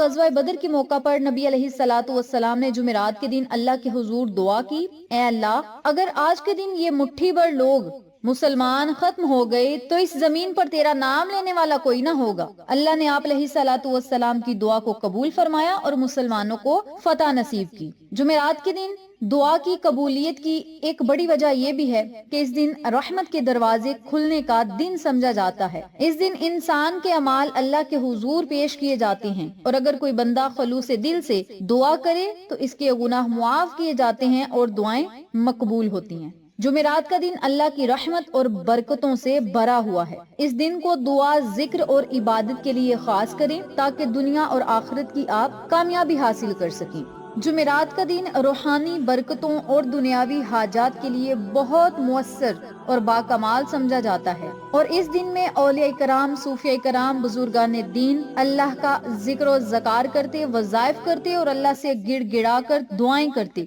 غزوہ بدر کے موقع پر نبی علیہ الصلوۃ والسلام نے جمعرات کے دن اللہ کے حضور دعا کی، اے اللہ اگر آج کے دن یہ مٹھی بھر لوگ مسلمان ختم ہو گئے تو اس زمین پر تیرا نام لینے والا کوئی نہ ہوگا۔ اللہ نے آپ علیہ الصلوۃ والسلام کی دعا کو قبول فرمایا اور مسلمانوں کو فتح نصیب کی۔ جمعرات کے دن دعا کی قبولیت کی ایک بڑی وجہ یہ بھی ہے کہ اس دن رحمت کے دروازے کھلنے کا دن سمجھا جاتا ہے۔ اس دن انسان کے اعمال اللہ کے حضور پیش کیے جاتے ہیں، اور اگر کوئی بندہ خلوص دل سے دعا کرے تو اس کے گناہ معاف کیے جاتے ہیں اور دعائیں مقبول ہوتی ہیں۔ جمعرات کا دن اللہ کی رحمت اور برکتوں سے بھرا ہوا ہے۔ اس دن کو دعا، ذکر اور عبادت کے لیے خاص کریں تاکہ دنیا اور آخرت کی آپ کامیابی حاصل کر سکیں۔ جمعرات کا دن روحانی برکتوں اور دنیاوی حاجات کے لیے بہت مؤثر اور باکمال سمجھا جاتا ہے، اور اس دن میں اولیاء کرام، صوفیاء کرام، بزرگان دین اللہ کا ذکر و ذکار کرتے، وظائف کرتے اور اللہ سے گڑ گڑا کر دعائیں کرتے۔